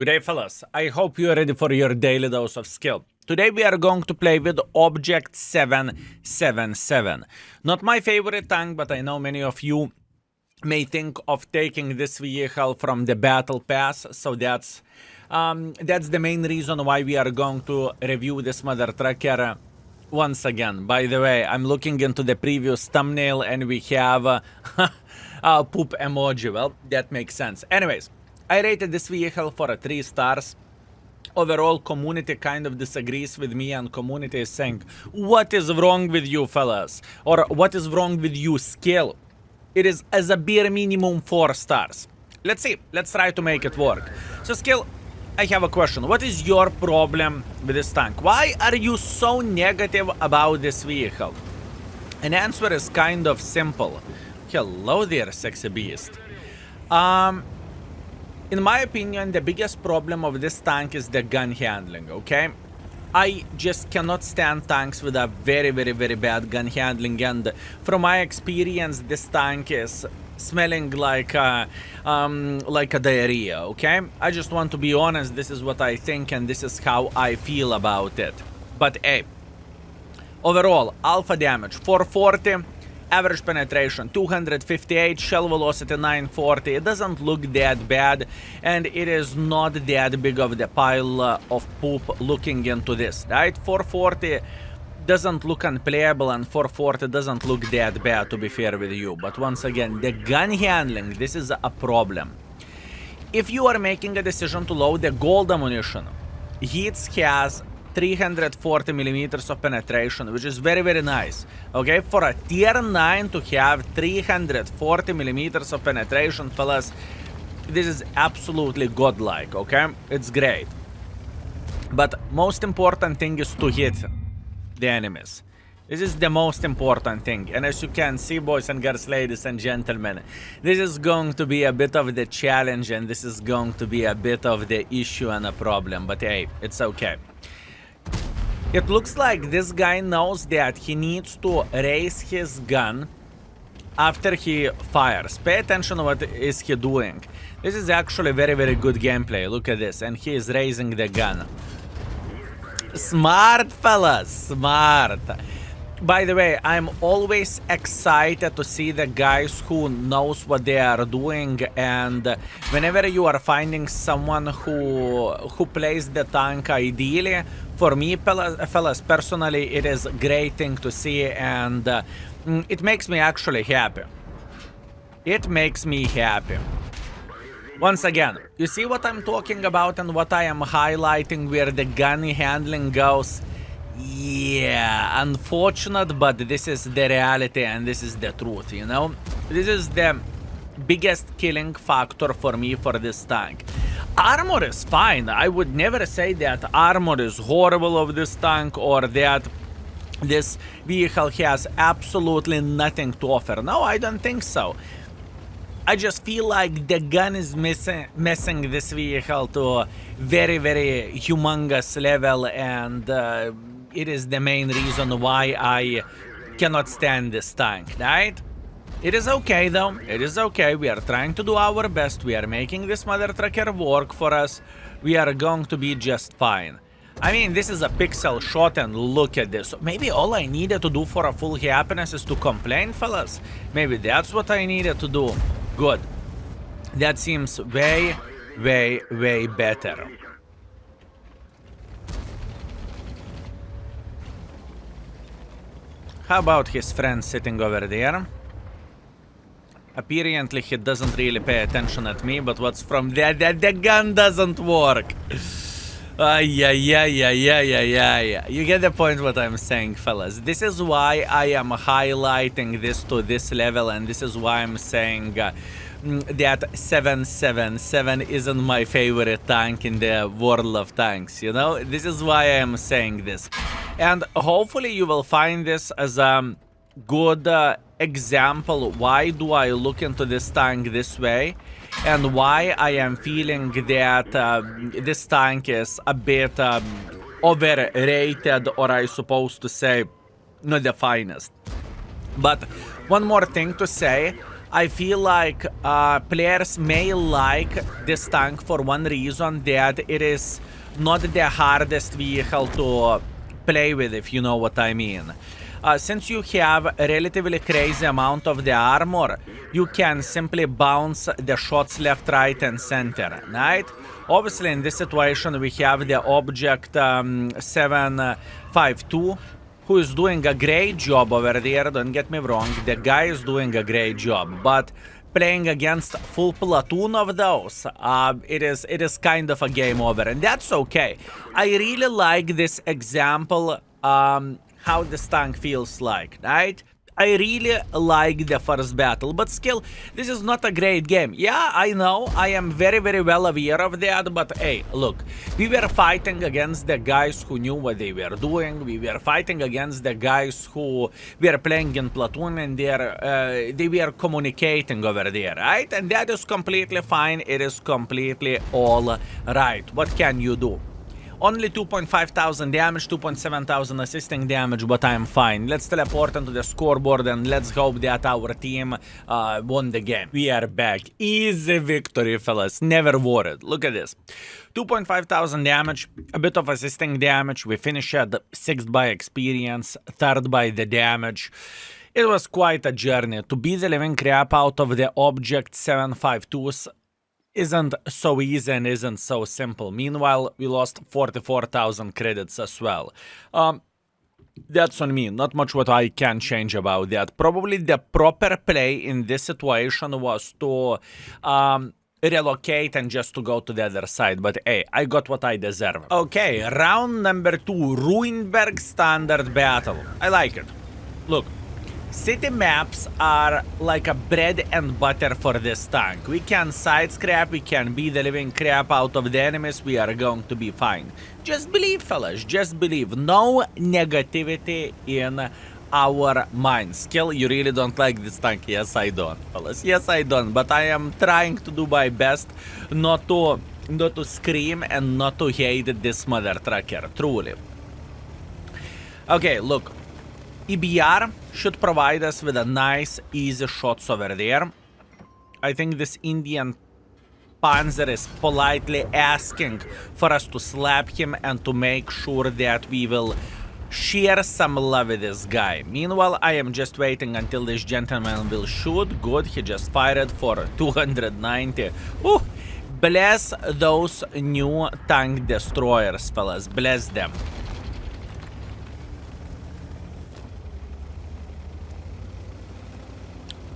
Good day, fellas. I hope you are ready for your daily dose of skill. Today we are going to play with Object 777. Not my favorite tank, but I know many of you may think of taking this vehicle from the battle pass, so that's the main reason why we are going to review this mother trucker once again. By the way, I'm looking into the previous thumbnail and we have a poop emoji. Well, that makes sense. Anyways, I rated this vehicle for 3 stars. Overall, community kind of disagrees with me, and community is saying, what is wrong with you, fellas? Or what is wrong with you, skill? It is as a bare minimum 4 stars. Let's see. Let's try to make it work. So, skill, I have a question. What is your problem with this tank? Why are you so negative about this vehicle? An answer is kind of simple. Hello there, sexy beast. In my opinion, the biggest problem of this tank is the gun handling, okay? I just cannot stand tanks with a very bad gun handling, and from my experience, this tank is smelling like a diarrhea, okay? I just want to be honest, this is what I think and this is how I feel about it. But hey, overall, alpha damage 440, average penetration 258, shell velocity 940. It doesn't look that bad, and it is not that big of the pile of poop looking into this, right? 440 doesn't look unplayable, and 440 doesn't look that bad, to be fair with you. But once again, the gun handling, this is a problem. If you are making a decision to load the gold ammunition, Heats has 340 millimeters of penetration, which is very nice. Okay, for a tier 9 to have 340 millimeters of penetration, fellas, this is absolutely godlike, okay? It's great. But most important thing is to hit the enemies. This is the most important thing. And as you can see, boys and girls, ladies and gentlemen, this is going to be a bit of the challenge, and this is going to be a bit of the issue and a problem. But hey, it's okay. It looks like this guy knows that he needs to raise his gun after he fires. Pay attention to what is he doing. This is actually very good gameplay. Look at this. And he is raising the gun. Smart, fellas. Smart. By the way, I'm always excited to see the guys who knows what they are doing, and whenever you are finding someone who plays the tank ideally, for me, fellas, personally, it is a great thing to see, and it makes me actually happy. It makes me happy. Once again, you see what I'm talking about and what I am highlighting where the gun handling goes? Yeah, unfortunate, but this is the reality and this is the truth, you know? This is the biggest killing factor for me for this tank. Armor is fine. I would never say that armor is horrible of this tank or that this vehicle has absolutely nothing to offer. No, I don't think so. I just feel like the gun is messing this vehicle to a very humongous level, and it is the main reason why I cannot stand this tank, right? It is okay though, it is okay. We are trying to do our best. We are making this mother trucker work for us. We are going to be just fine. I mean, this is a pixel shot and look at this. Maybe all I needed to do for a full happiness is to complain, fellas. Maybe that's what I needed to do. Good. That seems way better. How about his friend sitting over there? Apparently he doesn't really pay attention at me, but what's from there? The gun doesn't work. Yeah. You get the point what I'm saying, fellas. This is why I am highlighting this to this level, and this is why I'm saying that 777 isn't my favorite tank in the world of tanks, you know? This is why I am saying this. And hopefully you will find this as a good example. Why do I look into this tank this way? And why I am feeling that this tank is a bit overrated, or I supposed to say not the finest. But one more thing to say, I feel like players may like this tank for one reason, that it is not the hardest vehicle to play with, if you know what I mean. Since you have a relatively crazy amount of the armor, you can simply bounce the shots left, right, and center, right? Obviously, in this situation, we have the object 752, who is doing a great job over there, don't get me wrong, the guy is doing a great job, but playing against full platoon of those, it is kind of a game over, and that's okay. I really like this example, how this tank feels like, right? I really like the first battle, but still, this is not a great game. Yeah, I know, I am very, very well aware of that, but hey, look, we were fighting against the guys who knew what they were doing, we were fighting against the guys who were playing in platoon, and they were communicating over there, right? And that is completely fine, it is completely all right. What can you do? Only 2,500 damage, 2,700 assisting damage, but I am fine. Let's teleport into the scoreboard and let's hope that our team won the game. We are back. Easy victory, fellas. Never worried. Look at this. 2,500 damage, a bit of assisting damage. We finished at 6th by experience, 3rd by the damage. It was quite a journey. To beat the living crap out of the object 752s isn't so easy and isn't so simple. Meanwhile, we lost 44,000 credits as well. That's on me. Not much what I can change about that. Probably the proper play in this situation was to relocate and just to go to the other side. But hey, I got what I deserve. Okay, round number 2. Ruinberg standard battle. I like it. Look. City maps are like a bread and butter for this tank. We can side scrap, we can beat the living crap out of the enemies, we are going to be fine. Just believe, fellas, just believe. No negativity in our minds. Skill, you really don't like this tank? Yes, I don't, fellas. Yes, I don't, but I am trying to do my best not to scream and not to hate this mother trucker, truly. Okay, look. EBR should provide us with a nice, easy shots over there. I think this Indian Panzer is politely asking for us to slap him and to make sure that we will share some love with this guy. Meanwhile, I am just waiting until this gentleman will shoot. Good, he just fired for 290. Ooh, bless those new tank destroyers, fellas. Bless them.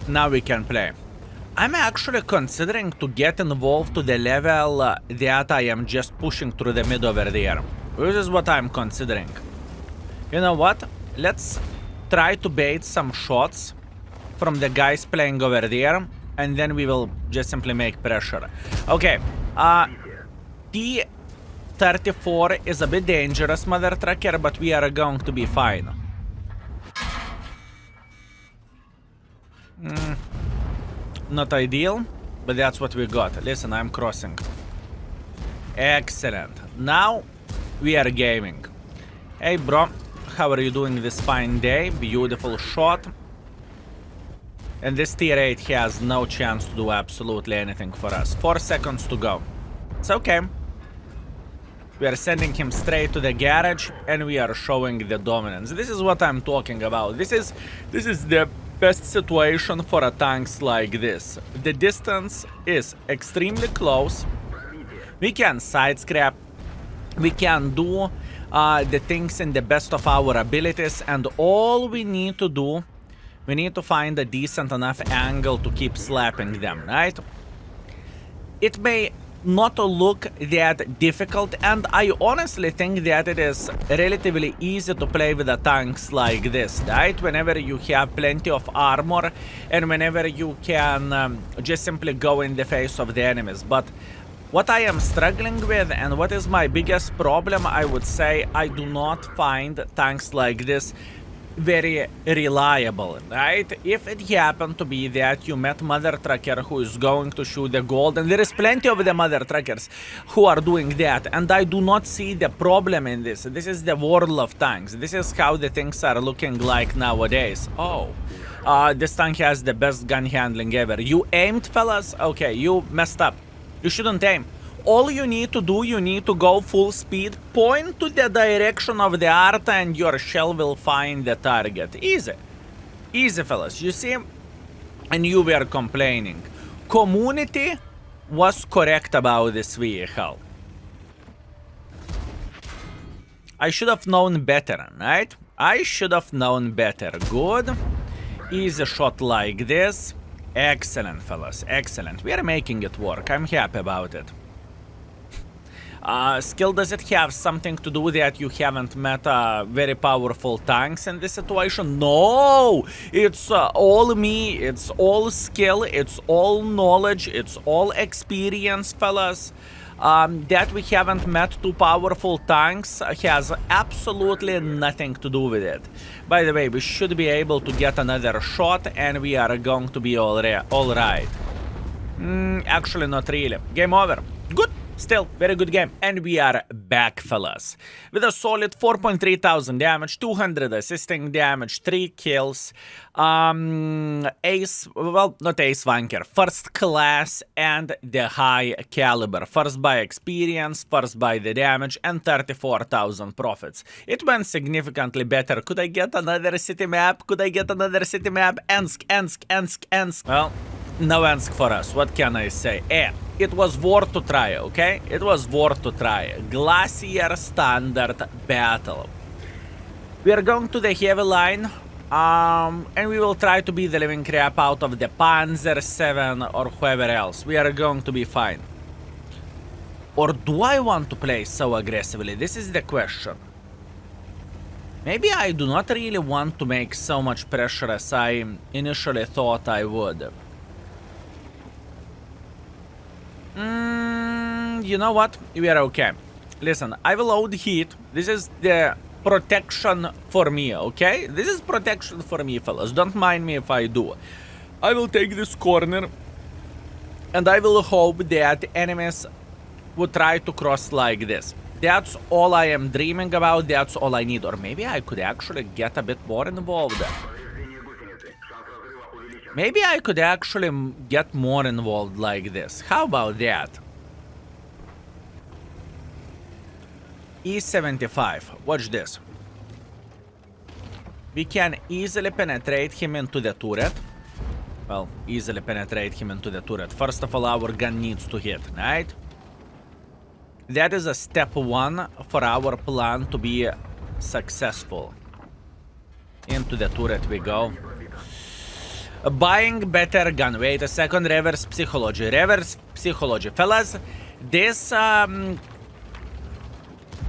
Now we can play. I'm actually considering to get involved to the level that I am just pushing through the mid over there. This is what I'm considering. You know what? Let's try to bait some shots from the guys playing over there, and then we will just simply make pressure. Okay, T-34 is a bit dangerous, mother trucker, but we are going to be fine. Not ideal, but that's what we got. Listen, I'm crossing. Excellent. Now we are gaming. Hey, bro, how are you doing this fine day? Beautiful shot. And this tier 8 has no chance to do absolutely anything for us. 4 seconds to go. It's okay. We are sending him straight to the garage, and we are showing the dominance. This is what I'm talking about. This is the best situation for a tanks like this. The distance is extremely close. We can side scrap. We can do the things in the best of our abilities, and all we need to do, we need to find a decent enough angle to keep slapping them, right? It may not look that difficult, and I honestly think that it is relatively easy to play with the tanks like this, right? Whenever you have plenty of armor and whenever you can just simply go in the face of the enemies. But what I am struggling with, and what is my biggest problem, I would say, I do not find tanks like this very reliable, right? If it happened to be that you met Mother Trucker who is going to shoot the gold, and there is plenty of the Mother Truckers who are doing that, and I do not see the problem in this. This is the world of tanks. This is how the things are looking like nowadays. Oh, this tank has the best gun handling ever. You aimed, fellas? Okay, you messed up. You shouldn't aim. All you need to do, you need to go full speed, point to the direction of the art, and your shell will find the target. Easy. Easy, fellas. You see? And you were complaining. Community was correct about this vehicle. I should have known better, right? I should have known better. Good. Easy shot like this. Excellent, fellas. Excellent. We are making it work. I'm happy about it. Skill, does it have something to do that you haven't met very powerful tanks in this situation? No! It's all me, it's all skill, it's all knowledge, it's all experience, fellas. That we haven't met two powerful tanks has absolutely nothing to do with it. By the way, we should be able to get another shot and we are going to be all right. Actually, not really. Game over. Good. Still, very good game. And we are back, fellas. With a solid 4.3 thousand damage, 200 assisting damage, 3 kills. Ace, well, not ace wanker, first class and the high caliber. First by experience, first by the damage, and 34,000 profits. It went significantly better. Could I get another city map? Could I get another city map? Ensk. Well, no Ensk for us. What can I say? It was worth to try, okay? It was worth to try. Glacier standard battle. We are going to the heavy line, and we will try to beat the living crap out of the Panzer 7 or whoever else. We are going to be fine. Or do I want to play so aggressively? This is the question. Maybe I do not really want to make so much pressure as I initially thought I would. You know what? We are okay. Listen, I will load heat. This is the protection for me, okay? This is protection for me, fellas. Don't mind me if I do. I will take this corner, and I will hope that enemies would try to cross like this. That's all I am dreaming about. That's all I need. Or maybe I could actually get a bit more involved. Maybe I could actually get more involved like this. How about that? E75. Watch this. We can easily penetrate him into the turret. Well, easily penetrate him into the turret. First of all, our gun needs to hit, right? That is a step one for our plan to be successful. Into the turret we go. Buying better gun. Wait a second. Reverse psychology. Reverse psychology. Fellas, this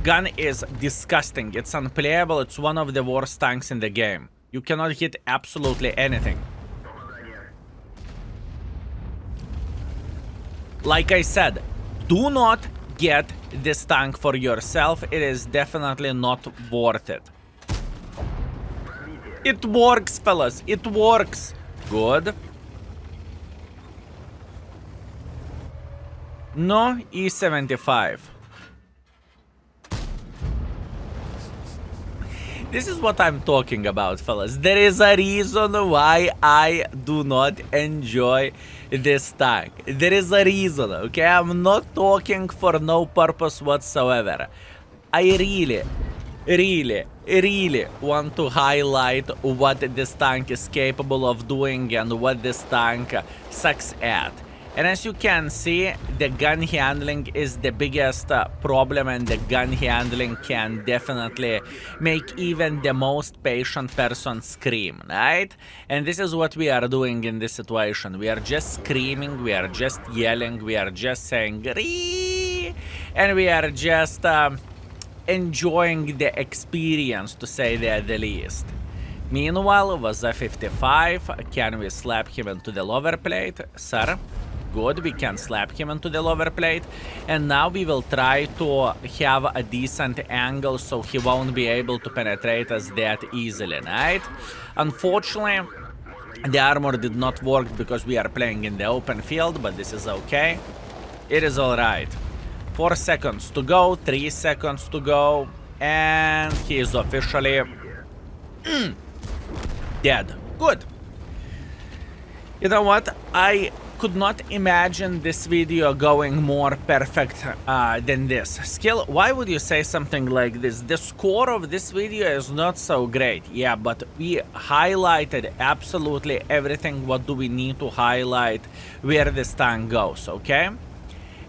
gun is disgusting. It's unplayable. It's one of the worst tanks in the game. You cannot hit absolutely anything. Like I said, do not get this tank for yourself. It is definitely not worth it. It works, fellas. It works. Good. No E75. This is what I'm talking about, fellas. There is a reason why I do not enjoy this tank. There is a reason, okay? I'm not talking for no purpose whatsoever. I really want to highlight what this tank is capable of doing and what this tank sucks at. And as you can see, the gun handling is the biggest problem, and the gun handling can definitely make even the most patient person scream, right? And this is what we are doing in this situation. We are just screaming, we are just yelling, we are just saying "Ree!" and we are just enjoying the experience, to say the least. Meanwhile, was a 55. Can we slap him into the lower plate, sir? good. We can slap him into the lower plate. And now we will try to have a decent angle so he won't be able to penetrate us that easily, right? Unfortunately, the armor did not work because we are playing in the open field, but this is okay. It is alright. 4 seconds to go, 3 seconds to go, and he is officially dead. Good. You know what? I could not imagine this video going more perfect than this. Skill, why would you say something like this? The score of this video is not so great. Yeah, but we highlighted absolutely everything what do we need to highlight where this tank goes, okay?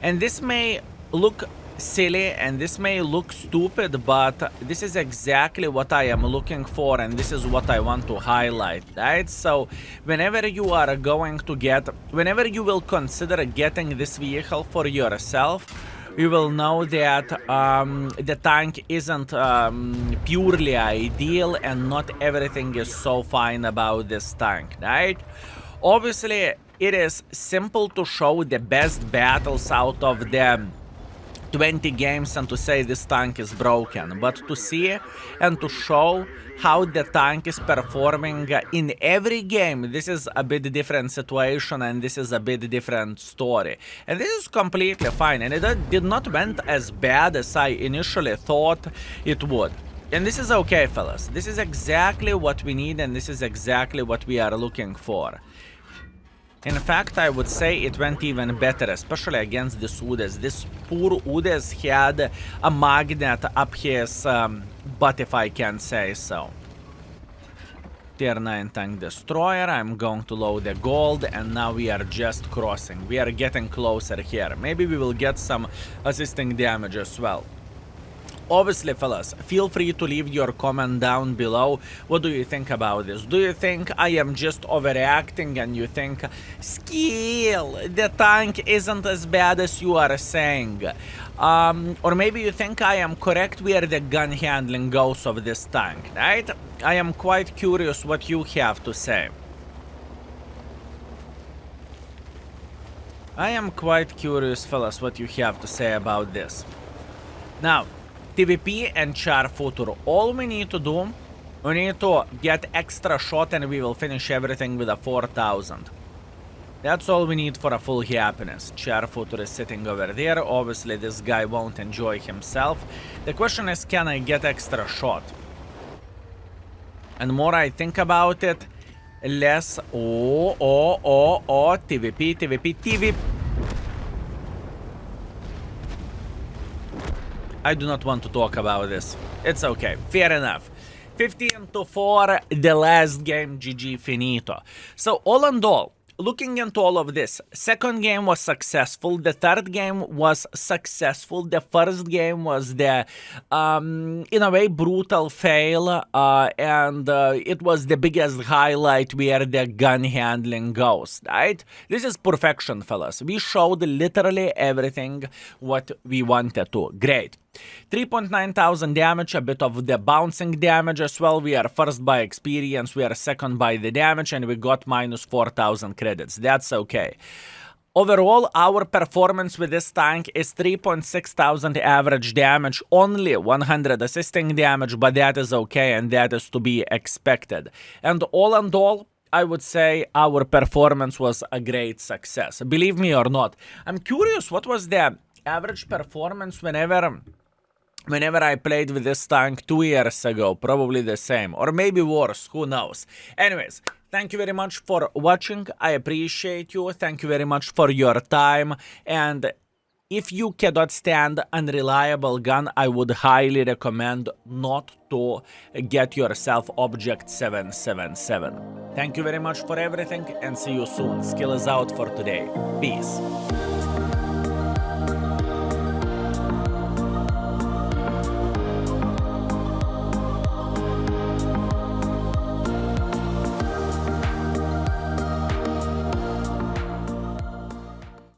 And this may look silly and this may look stupid, but this is exactly what I am looking for and this is what I want to highlight, right? So whenever you are going to whenever you will consider getting this vehicle for yourself, you will know that the tank isn't purely ideal and not everything is so fine about this tank, right? Obviously, it is simple to show the best battles out of the 20 games and to say this tank is broken, but to see and to show how the tank is performing in every game, this is a bit different situation and this is a bit different story. And this is completely fine and it did not went as bad as I initially thought it would. And this is okay, fellas. This is exactly what we need and this is exactly what we are looking for. In fact, I would say it went even better, especially against this Udes. This poor Udes had a magnet up his butt, if I can say so. Tier 9 tank destroyer, I'm going to load the gold, and now we are just crossing. We are getting closer here. Maybe we will get some assisting damage as well. Obviously, fellas, feel free to leave your comment down below. What do you think about this? Do you think I am just overreacting and you think, Skill, the tank isn't as bad as you are saying? Or maybe you think I am correct where the gun handling goes of this tank, right? I am quite curious what you have to say. I am quite curious, fellas, what you have to say about this. Now, TVP and char future. All we need to do, we need to get extra shot and we will finish everything with a 4000. That's all we need for a full happiness. Char future is sitting over there. Obviously, this guy won't enjoy himself. The question is, can I get extra shot? And more I think about it, less... TVP. I do not want to talk about this. It's okay. Fair enough. 15-4, the last game, GG finito. So all in all, looking into all of this, second game was successful, the third game was successful, the first game was the, in a way, brutal fail, and it was the biggest highlight where the gun handling goes, right? This is perfection, fellas. We showed literally everything what we wanted to. Great. 3,900 damage, a bit of the bouncing damage as well. We are first by experience, we are second by the damage, and we got minus 4,000 credits. That's okay. Overall, our performance with this tank is 3,600 average damage, only 100 assisting damage, but that is okay and that is to be expected. And all in all, I would say our performance was a great success. Believe me or not. I'm curious, what was the average performance whenever I played with this tank 2 years ago? Probably the same, or maybe worse, who knows. Anyways, thank you very much for watching. I appreciate you. Thank you very much for your time. And if you cannot stand unreliable gun, I would highly recommend not to get yourself Object 777. Thank you very much for everything and see you soon. Skill is out for today. Peace.